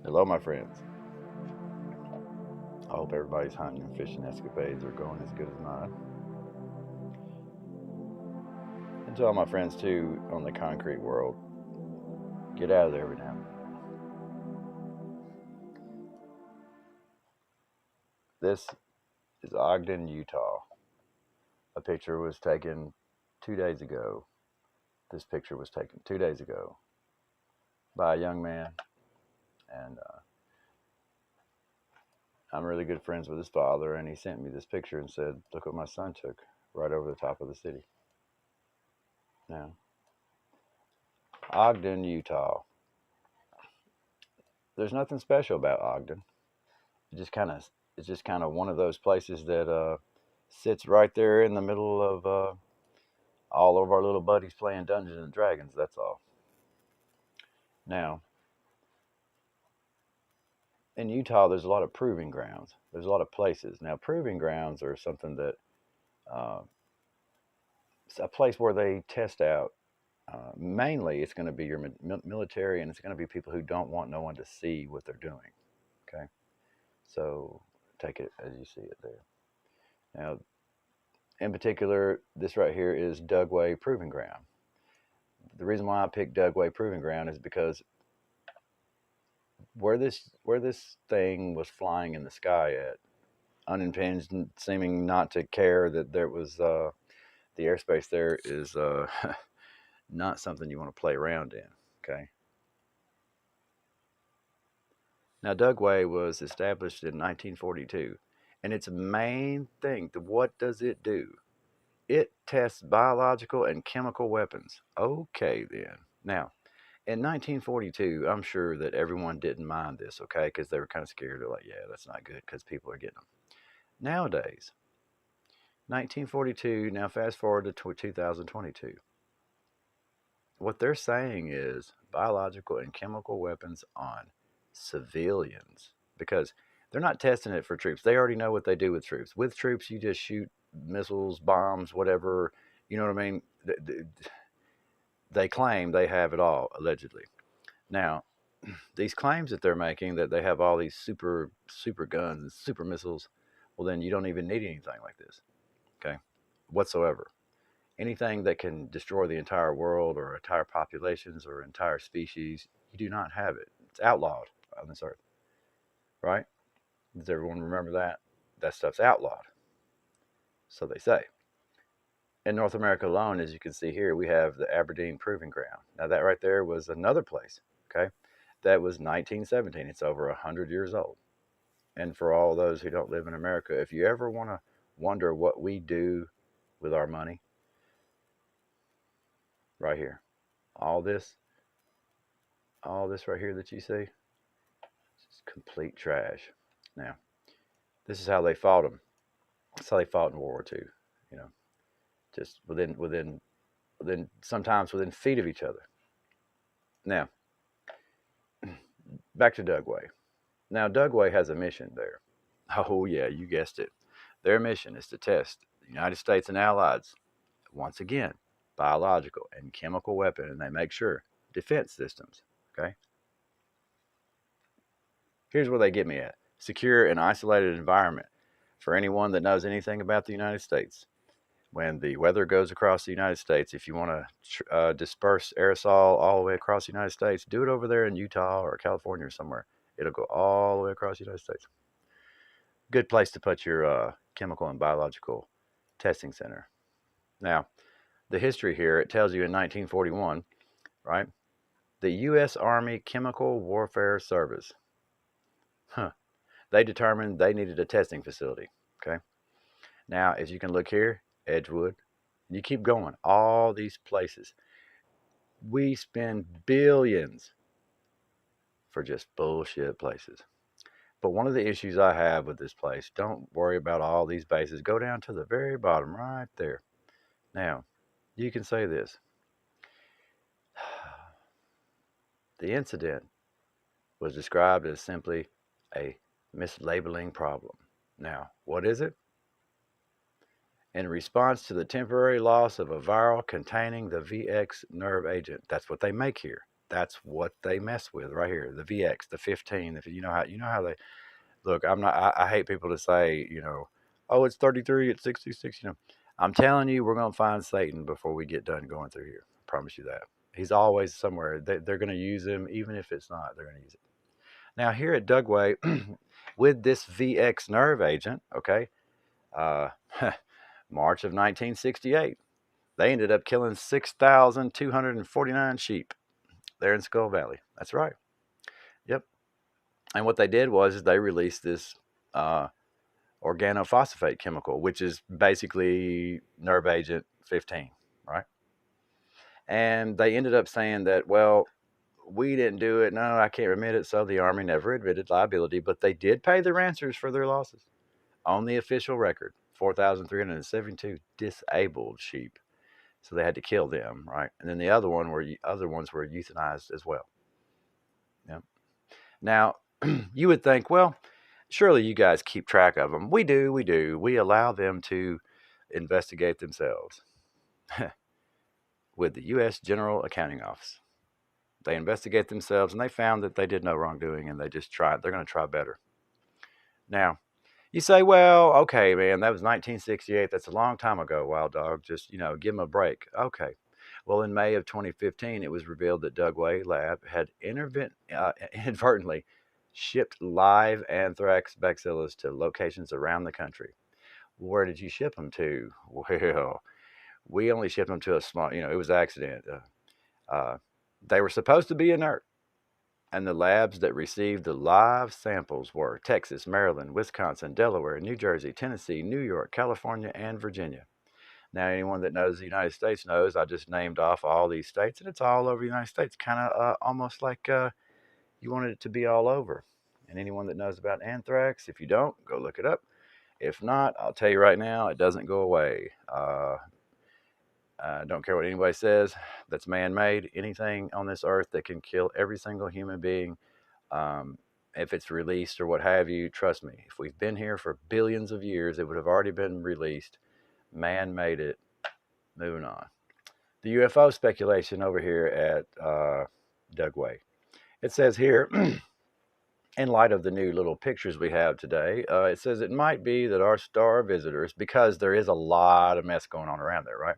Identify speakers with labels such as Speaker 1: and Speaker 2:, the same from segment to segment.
Speaker 1: Hello, my friends. I hope everybody's hunting and fishing escapades are going as good as mine. And to all my friends, too, on the concrete world, get out of there every now and then. This is Ogden, Utah. A picture was taken 2 days ago. This picture was taken 2 days ago by a young man, and I'm really good friends with his father, and he sent me this picture and said, "Look what my son took right over the top of the city." Now, Ogden, Utah. There's nothing special about Ogden. It just kind of it's just kind of one of those places that sits right there in the middle of all of our little buddies playing Dungeons and Dragons. That's all. Now, in Utah, there's a lot of proving grounds. There's a lot of places. Now, proving grounds are something that uh, it's a place where they test out. Mainly, it's going to be your military, and it's going to be people who don't want no one to see what they're doing. Okay, so take it as you see it there. Now, in particular, this right here is Dugway Proving Ground. The reason why I picked Dugway Proving Ground is because where this thing was flying in the sky at, unimpinged, seeming not to care that there was the airspace there is not something you want to play around in. Okay. Now, Dugway was established in 1942, and its main thing, what does it do? It tests biological and chemical weapons. Okay, then. Now, in 1942, I'm sure that everyone didn't mind this, okay, because they were kind of scared. They're like, yeah, that's not good because people are getting them. Nowadays, 1942, now fast forward to 2022. What they're saying is biological and chemical weapons on civilians because they're not testing it for troops. They already know what they do with troops. With troops, you just shoot missiles, bombs, whatever. You know what I mean? They claim they have it all, allegedly. Now, these claims that they're making that they have all these super guns and super missiles, well, then you don't even need anything like this, okay, whatsoever. Anything that can destroy the entire world or entire populations or entire species, you do not have it. It's outlawed on this earth, right? Does everyone remember that? That stuff's outlawed. So they say. In North America alone, as you can see here, we have the Aberdeen Proving Ground. Now, that right there was another place, okay? That was 1917. It's over 100 years old. And for all those who don't live in America, if you ever want to wonder what we do with our money, right here, all this, all this right here that you see, it's complete trash. Now, this is how they fought them. That's how they fought in World War II. You know, just within sometimes within feet of each other. Now, back to Dugway. Now, Dugway has a mission there. Oh yeah, you guessed it. Their mission is to test the United States and allies once again biological and chemical weapon, and they make sure defense systems. Okay. Here's where they get me at: secure and isolated environment. For anyone that knows anything about the United States, when the weather goes across the United States, if you want to disperse aerosol all the way across the United States, do it over there in Utah or California or somewhere. It'll go all the way across the United States. Good place to put your chemical and biological testing center. Now, the history here, it tells you in 1941, right? The U.S. Army Chemical Warfare Service. Huh. They determined they needed a testing facility. Okay. Now, as you can look here, Edgewood, you keep going, all these places. We spend billions for just bullshit places. But one of the issues I have with this place, don't worry about all these bases. Go down to the very bottom right there. Now, you can say this. The incident was described as simply a mislabeling problem. Now, what is it? In response to the temporary loss of a vial containing the VX nerve agent. That's what they make here. That's what they mess with right here. The VX, the 15. If you know how they look. I'm not. I hate people to say, oh, it's 33, it's 66. I'm telling you, we're gonna find Satan before we get done going through here. I promise you that. He's always somewhere. They're gonna use him, even if it's not. They're gonna use it. Now here at Dugway, with this VX nerve agent, okay, uh, March of 1968, they ended up killing 6,249 sheep there in Skull Valley. That's right. Yep. And what they did was they released this uh, organophosphate chemical, which is basically nerve agent 15, right? And they ended up saying that, well, we didn't do it. No, I can't admit it. So the Army never admitted liability, but they did pay the ranchers for their losses on the official record 4,372 disabled sheep. So they had to kill them, right? And then the other ones were euthanized as well. Yeah. Now, you would think, well, surely you guys keep track of them. We do, we do. We allow them to investigate themselves with the U.S. General Accounting Office. They investigate themselves and they found that they did no wrongdoing and they're going to try better. Now, you say, well, okay, man, that was 1968. That's a long time ago, Wild Dog. Just, give them a break. Okay. Well, in May of 2015, it was revealed that Dugway Lab had inadvertently shipped live anthrax bacillus to locations around the country. Where did you ship them to? Well, we only shipped them to a small, it was an accident. They were supposed to be inert, and the labs that received the live samples were Texas, Maryland, Wisconsin, Delaware, New Jersey, Tennessee, New York, California, and Virginia. Now, anyone that knows the United States knows I just named off all these states, and it's all over the United States, kind of almost like you wanted it to be all over. And anyone that knows about anthrax, if you don't, go look it up. If not, I'll tell you right now, it doesn't go away. I don't care what anybody says that's man made. Anything on this earth that can kill every single human being, if it's released or what have you, trust me, if we've been here for billions of years, it would have already been released. Man made it. Moving on. The UFO speculation over here at Dugway. It says here, in light of the new little pictures we have today, it says it might be that our star visitors, because there is a lot of mess going on around there, right?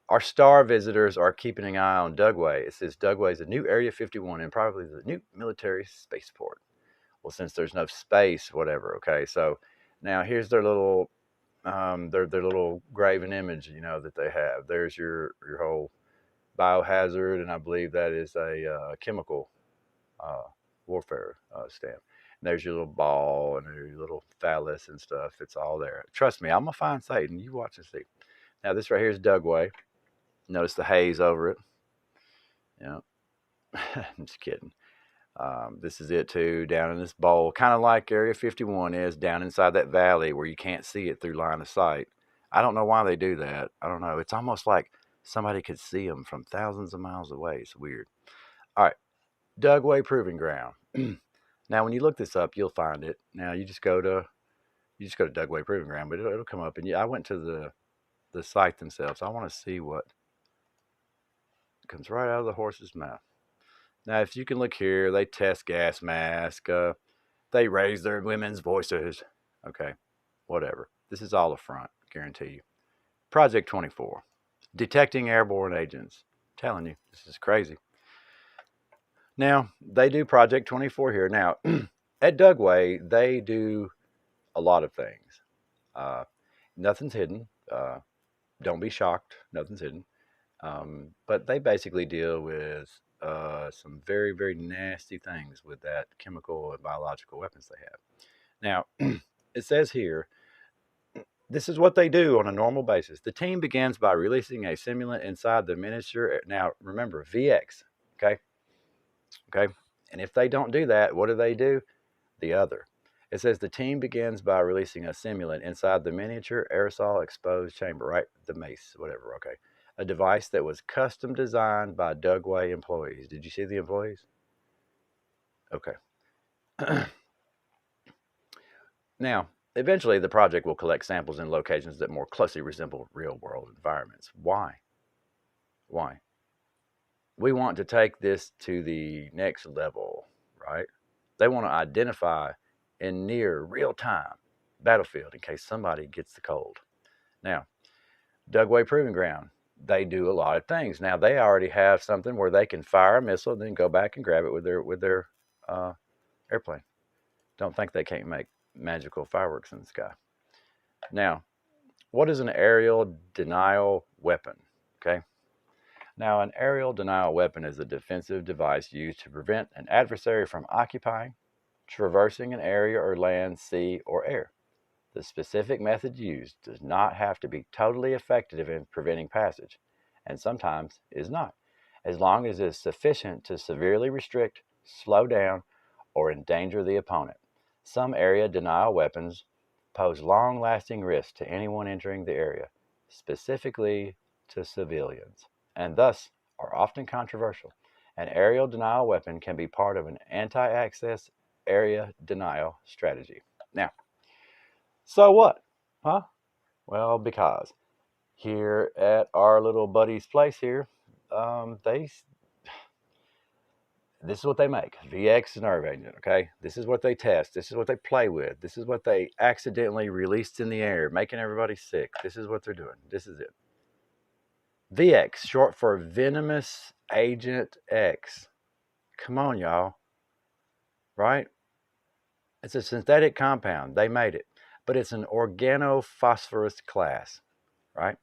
Speaker 1: Our star visitors are keeping an eye on Dugway. It says Dugway is a new Area 51 and probably the new military spaceport. Well, since there's no space, whatever. Okay, so now here's their little their little graven image, that they have. There's your whole biohazard, and I believe that is a chemical uh, warfare stamp. And there's your little ball and your little phallus and stuff. It's all there. Trust me, I'm gonna find Satan. You watch and see. Now this right here is Dugway. Notice the haze over it. Yeah, I'm just kidding. This is it too, down in this bowl, kind of like Area 51 is down inside that valley where you can't see it through line of sight. I don't know why they do that. I don't know. It's almost like somebody could see them from thousands of miles away. It's weird. All right, Dugway Proving Ground. Now, when you look this up, you'll find it. Now, you just go to Dugway Proving Ground, but it'll come up. And I went to the site themselves. I want to see what comes right out of the horse's mouth. Now, if you can look here, they test gas mask. They raise their women's voices. Okay, whatever. This is all a front, guarantee you. Project 24, detecting airborne agents. I'm telling you, this is crazy. Now, they do Project 24 here. Now, at Dugway, they do a lot of things. Uh, Nothing's hidden. Don't be shocked. Nothing's hidden. But they basically deal with some very, very nasty things with that chemical and biological weapons they have. Now, it says here, this is what they do on a normal basis. The team begins by releasing a simulant inside the miniature. Now, remember, VX, okay? Okay? And if they don't do that, what do? The other. It says the team begins by releasing a simulant inside the miniature aerosol exposed chamber, right? The mace, whatever, okay. A device that was custom designed by Dugway employees. Did you see the employees? Okay. Now, eventually the project will collect samples in locations that more closely resemble real world environments. Why? Why? We want to take this to the next level, right? They want to identify in near real time battlefield in case somebody gets the cold. Now, Dugway Proving Ground, they do a lot of things. Now they already have something where they can fire a missile, and then go back and grab it with their uh, airplane. Don't think they can't make magical fireworks in the sky. Now, what is an aerial denial weapon? Okay. Now, an aerial denial weapon is a defensive device used to prevent an adversary from occupying, traversing an area or land, sea, or air. The specific method used does not have to be totally effective in preventing passage, and sometimes is not, as long as it is sufficient to severely restrict, slow down, or endanger the opponent. Some area denial weapons pose long-lasting risks to anyone entering the area, specifically to civilians, and thus are often controversial. An aerial denial weapon can be part of an anti-access area denial strategy. Now, so what? Huh? Well, because here at our little buddy's place here, they this is what they make: VX nerve agent. Okay, this is what they test. This is what they play with. This is what they accidentally released in the air, making everybody sick. This is what they're doing. This is it. VX, short for venomous agent X. Come on, y'all. Right? It's a synthetic compound. They made it, but it's an organophosphorus class. Right?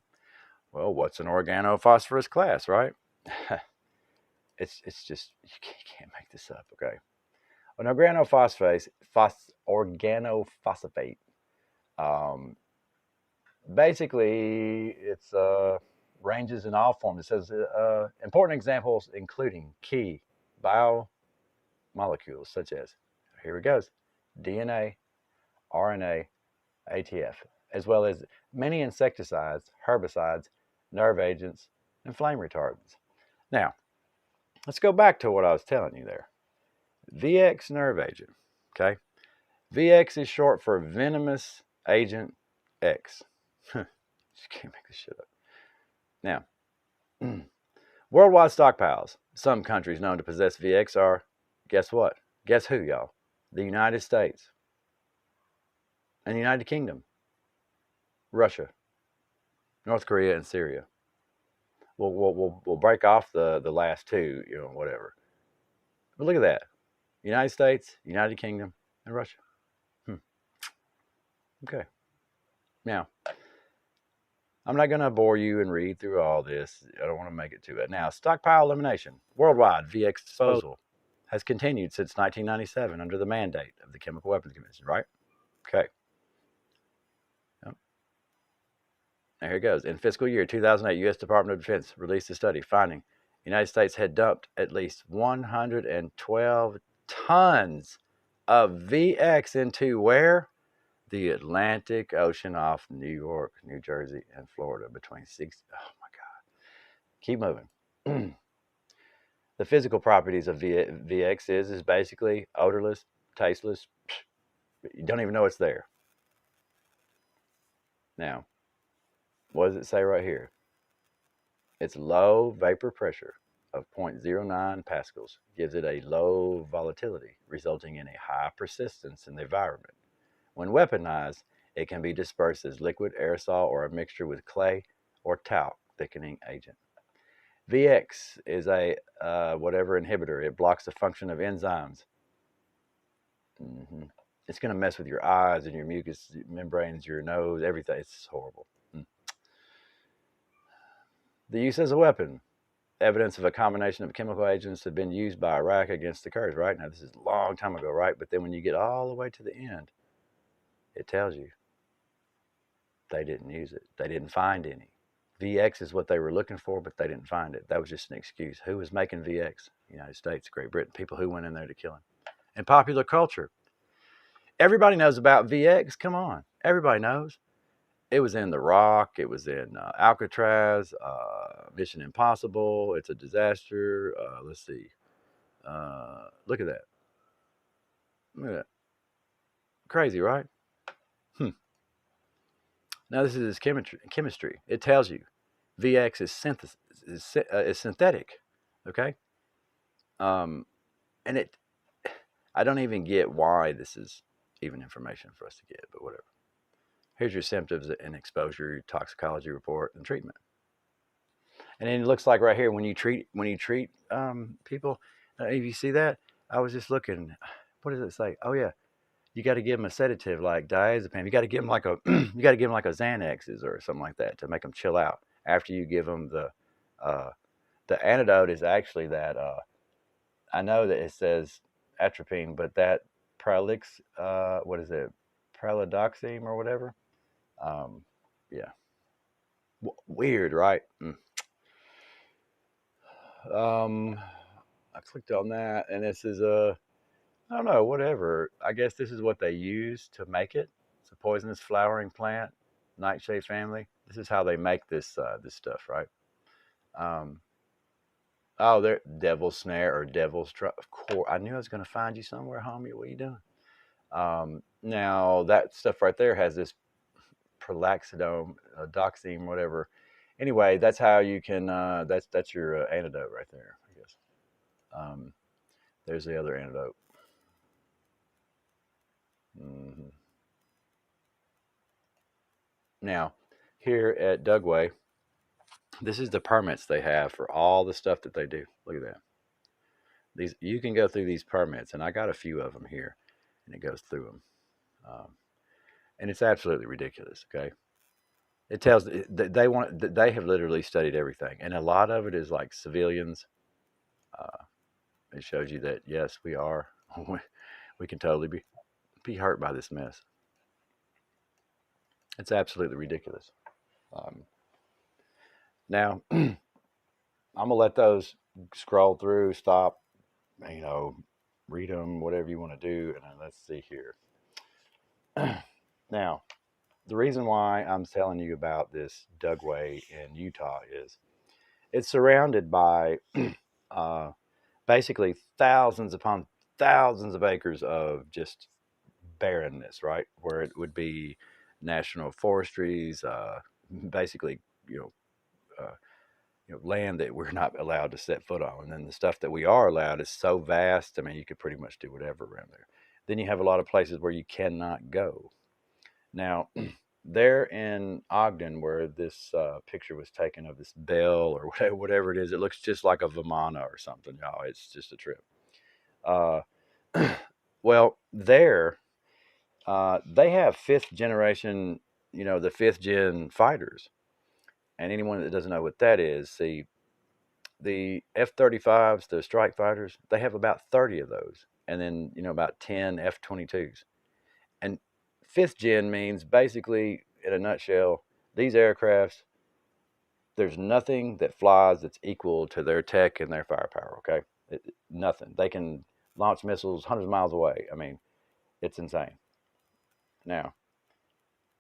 Speaker 1: Well, what's an organophosphorus class, right? it's just you can't make this up, okay? An organophosphate, um, basically it's ranges in all forms. It says important examples including key biomolecules such as, here it goes, DNA, RNA, ATF, as well as many insecticides, herbicides, nerve agents, and flame retardants. Now, let's go back to what I was telling you there. VX nerve agent, okay? VX is short for venomous agent X. Just can't make this shit up. Now, worldwide stockpiles. Some countries known to possess VX are, guess what? Guess who, y'all? The United States and the United Kingdom, Russia, North Korea, and Syria. We'll break off the last two, whatever. But look at that. United States, United Kingdom, and Russia. Okay. Now, I'm not going to bore you and read through all this. I don't want to make it too bad. Now, stockpile elimination. Worldwide VX disposal has continued since 1997 under the mandate of the Chemical Weapons Commission, right? Okay. Yep. There it goes. In fiscal year 2008, U.S. Department of Defense released a study finding the United States had dumped at least 112 tons of VX into where? The Atlantic Ocean off New York, New Jersey, and Florida between 6. Oh my God. Keep moving. The physical properties of VX is basically odorless, tasteless. You don't even know it's there. Now, what does it say right here? Its low vapor pressure of 0.09 pascals gives it a low volatility, resulting in a high persistence in the environment. When weaponized, it can be dispersed as liquid, aerosol, or a mixture with clay or talc thickening agent. VX is a whatever inhibitor. It blocks the function of enzymes. It's going to mess with your eyes and your mucous membranes, your nose, everything. It's horrible. The use as a weapon. Evidence of a combination of chemical agents have been used by Iraq against the Kurds, right? Now, this is a long time ago, right? But then when you get all the way to the end, it tells you they didn't use it. They didn't find any. VX is what they were looking for, but they didn't find it. That was just an excuse. Who was making VX? United States, Great Britain, people who went in there to kill him. And popular culture. Everybody knows about VX. Come on. Everybody knows. It was in The Rock. It was in Alcatraz, Mission Impossible. It's a disaster. Let's see. Look at that. Look at that. Crazy, right? Now, this is chemistry. It tells you VX is is synthetic. Okay. Um, and I don't even get why this is even information for us to get, but whatever. Here's your symptoms and exposure, toxicology report, and treatment. And then it looks like right here when you treat people, if you see that, I was just looking. What does it say? Oh yeah, you got to give them a sedative like diazepam. You got to give them like a you got to give them like a Xanaxes or something like that to make them chill out. After you give them uh, the antidote is actually that I know that it says atropine, but that pralix what is it, pralidoxime or whatever. Um, yeah, weird, right? Um, I clicked on that, and this is a I don't know, whatever. I guess this is what they use to make it. It's a poisonous flowering plant, nightshade family. This is how they make this stuff, right? Um, oh, they're devil's snare or devil's trap. Of course, I knew I was going to find you somewhere, homie. What are you doing? Now that stuff right there has this prolaxidome, doxime, whatever. Anyway, that's how you can. That's your antidote right there, I guess. Um, there's the other antidote. Hmm. Now, here at Dugway, this is the permits they have for all the stuff that they do. Look at that. These you can go through these permits, and I got a few of them here, and it goes through them, and it's absolutely ridiculous. Okay, it tells they have literally studied everything, and a lot of it is like civilians. Uh, it shows you that yes, we are we can totally be hurt by this mess. It's absolutely ridiculous. Um, now I'm gonna let those scroll through, stop, you know, read them, whatever you want to do. And then let's see here. Now, the reason why I'm telling you about this Dugway in Utah is it's surrounded by uh, basically thousands upon thousands of acres of just barrenness, right? Where it would be national forestries, basically, you know, land that we're not allowed to set foot on. And then the stuff that we are allowed is so vast. I mean, you could pretty much do whatever around there. Then you have a lot of places where you cannot go. Now, there in Ogden, where this picture was taken of this bell or whatever it is, it looks just like a Vimana or something, y'all. It's just a trip. Uh, well, there, they have fifth generation, the fifth gen fighters. And anyone that doesn't know what that is, see, the F-35s, the strike fighters, they have about 30 of those, and then about 10 F-22s. And fifth gen means basically, in a nutshell, these aircrafts, there's nothing that flies that's equal to their tech and their firepower. Okay, nothing. They can launch missiles hundreds of miles away. I mean, it's insane. Now,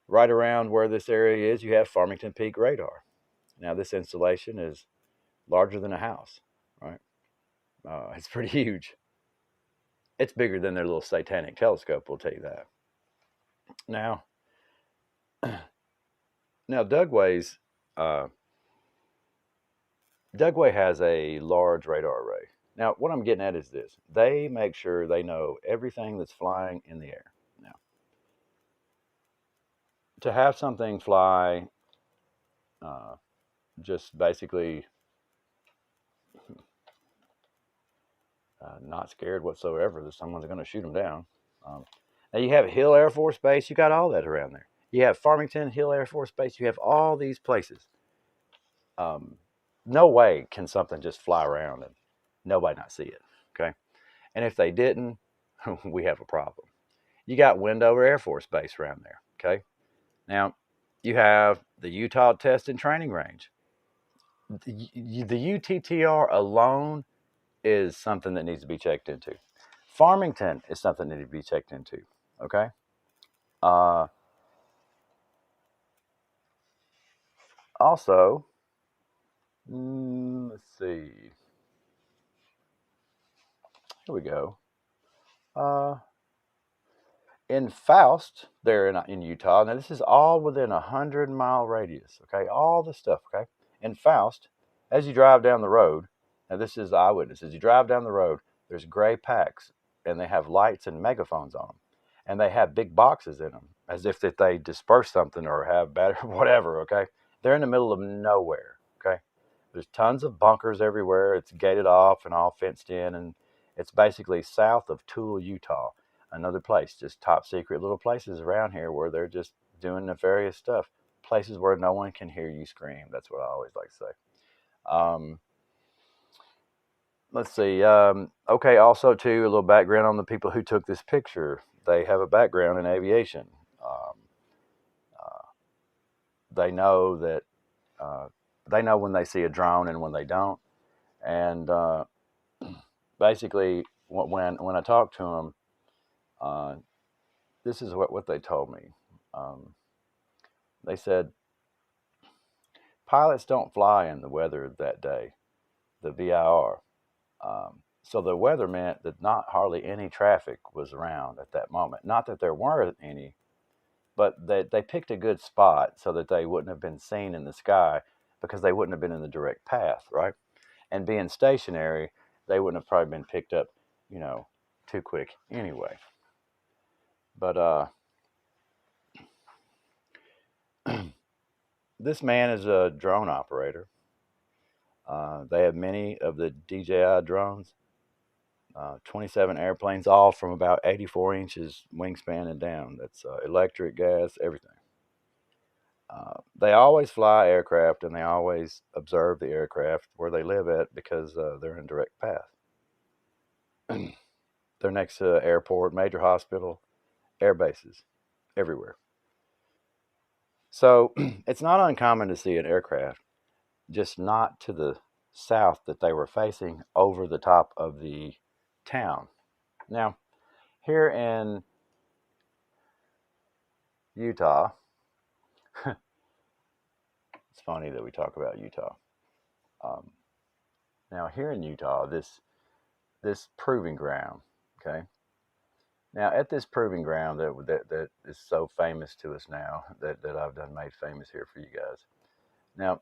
Speaker 1: right around where this area is, you have Farmington Peak radar. Now, this installation is larger than a house, right? It's pretty huge. It's bigger than their little satanic telescope, we'll tell you that. Now, now uh, Dugway has a large radar array. Now, what I'm getting at is this: they make sure they know everything that's flying in the air. Now, to have something fly, uh, just basically not scared whatsoever that someone's going to shoot them down. Um, Now you have Hill Air Force Base. You got all that around there. You have Farmington Hill Air Force Base. You have all these places. Um, no way can something just fly around and nobody not see it. Okay. And if they didn't, we have a problem. You got Wendover Air Force Base around there. Okay. Now you have the Utah Test and Training Range. The UTTR alone is something that needs to be checked into. Farmington is something that needs to be checked into. Okay. Uh, Also, let's see. Here we go. Uh, in Faust, there in Utah. Now, this is all within a 100-mile radius. Okay, all the stuff. Okay, in Faust, as you drive down the road, now this is the eyewitness, as you drive down the road, there's gray packs, and they have lights and megaphones on them. And they have big boxes in them, as if that they disperse something or have battery, whatever, okay? They're in the middle of nowhere, okay? There's tons of bunkers everywhere. It's gated off and all fenced in, and it's basically south of Tool, Utah. Another place, just top secret little places around here where they're just doing nefarious stuff. Places where no one can hear you scream. That's what I always like to say. Let's see. Okay, also, too, a little background on the people who took this picture. They have a background in aviation. They know that they know when they see a drone and when they don't. And basically, when I talked to them, this is what they told me. They said pilots don't fly in the weather that day, the VIR. So the weather meant that not hardly any traffic was around at that moment. Not that there weren't any, but they picked a good spot so that they wouldn't have been seen in the sky because they wouldn't have been in the direct path, right? And being stationary, they wouldn't have probably been picked up, too quick anyway. But this man is a drone operator. They have many of the DJI drones, 27 airplanes, all from about 84 inches wingspan and down. That's electric, gas, everything. They always fly aircraft, and they always observe the aircraft where they live at because they're in direct path. They're next to an airport, major hospital, air bases, everywhere. So it's not uncommon to see an aircraft, just not to the south that they were facing, over the top of the town. Now, here in Utah, it's funny that we talk about Utah. Now, here in Utah, this proving ground, okay? Now, at this proving ground that is so famous to us now, that I've done made famous here for you guys. Now,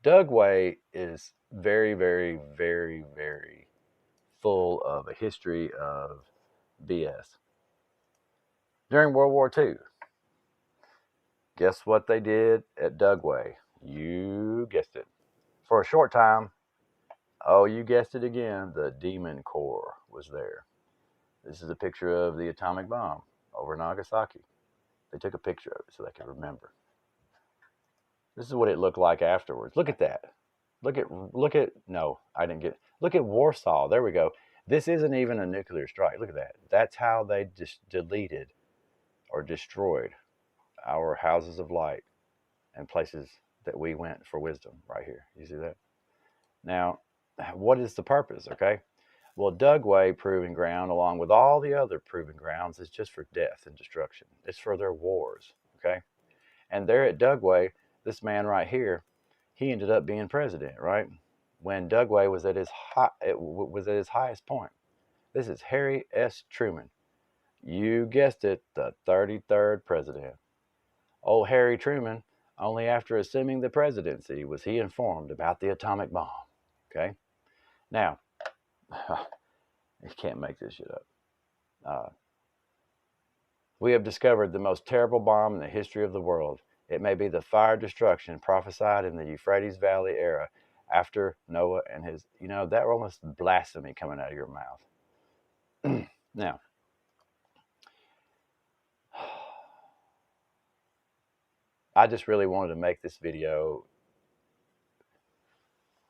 Speaker 1: Dugway is very, very, very, very full of a history of BS. During World War II, guess what they did at Dugway? You guessed it. For a short time, oh, you guessed it again, the Demon Corps was there. This is a picture of the atomic bomb over Nagasaki. They took a picture of it so they could remember. This is what it looked like afterwards. Look at that. Look at, no, I didn't get, look at Warsaw. There we go. This isn't even a nuclear strike. Look at that. That's how they just deleted or destroyed our houses of light and places that we went for wisdom right here. You see that? Now, what is the purpose, okay? Well, Dugway Proving Ground, along with all the other proving grounds, is just for death and destruction. It's for their wars, okay? And there at Dugway, this man right here, he ended up being president, right? When Dugway was at his highest point. This is Harry S. Truman. You guessed it, the 33rd president. Old Harry Truman, only after assuming the presidency was he informed about the atomic bomb, okay? Now, you can't make this shit up. We have discovered the most terrible bomb in the history of the world. It may be the fire destruction prophesied in the Euphrates Valley era after Noah and his, that almost blasphemy coming out of your mouth. Now, I just really wanted to make this video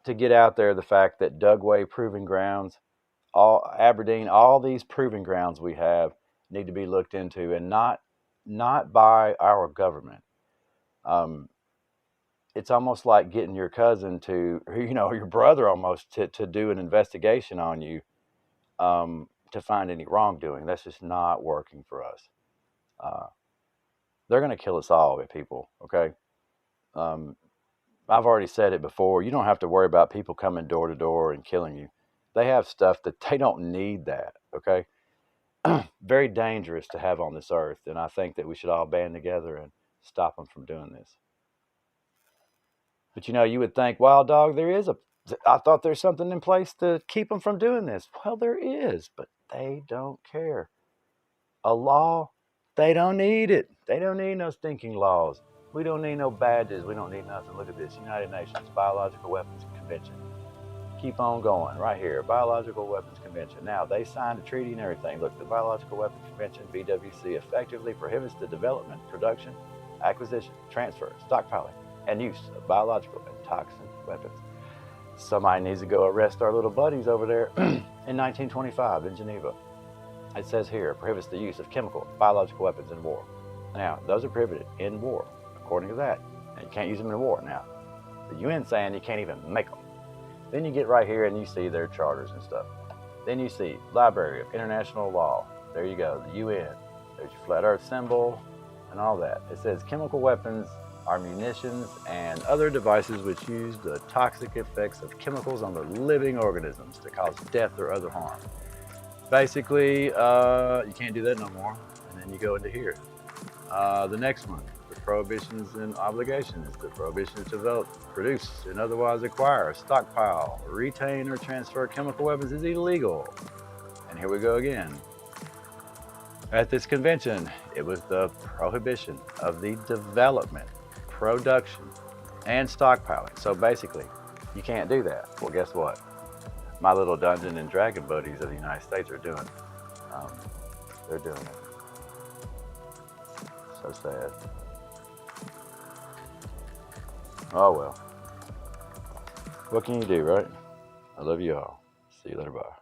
Speaker 1: to get out there the fact that Dugway Proving Grounds, Aberdeen, all these proving grounds we have need to be looked into, and not by our government. It's almost like getting your cousin to, your brother almost, to do an investigation on you to find any wrongdoing. That's just not working for us. They're going to kill us all, people, okay? I've already said it before. You don't have to worry about people coming door to door and killing you. They have stuff that they don't need that, okay? Very dangerous to have on this earth, and I think that we should all band together and stop them from doing this. But you know, you would think, wild dog, I thought there's something in place to keep them from doing this. Well, there is, but they don't care. A law, they don't need it. They don't need no stinking laws. We don't need no badges. We don't need nothing. Look at this United Nations Biological Weapons Convention. Keep on going right here. Biological Weapons Convention. Now, they signed a treaty and everything. Look, the Biological Weapons Convention, BWC, effectively prohibits the development, production, acquisition, transfer, stockpiling, and use of biological and toxin weapons. Somebody needs to go arrest our little buddies over there in 1925 in Geneva. It says here, prohibits the use of chemical, biological weapons in war. Now, those are prohibited in war, according to that. And you can't use them in war. Now, the UN saying you can't even make them. Then you get right here and you see their charters and stuff. Then you see Library of International Law. There you go, the UN. There's your flat earth symbol and all that. It says chemical weapons are munitions and other devices which use the toxic effects of chemicals on the living organisms to cause death or other harm. Basically, you can't do that no more. And then you go into here. The next one, the prohibitions and obligations. The prohibitions to develop, produce, and otherwise acquire, stockpile, retain, or transfer chemical weapons is illegal. And here we go again. At this convention, it was the prohibition of the development, production, and stockpiling. So basically, you can't do that. Well, guess what? My little Dungeon and Dragon buddies of the United States are doing. They're doing it. So sad. Oh well. What can you do, right? I love you all. See you later. Bye.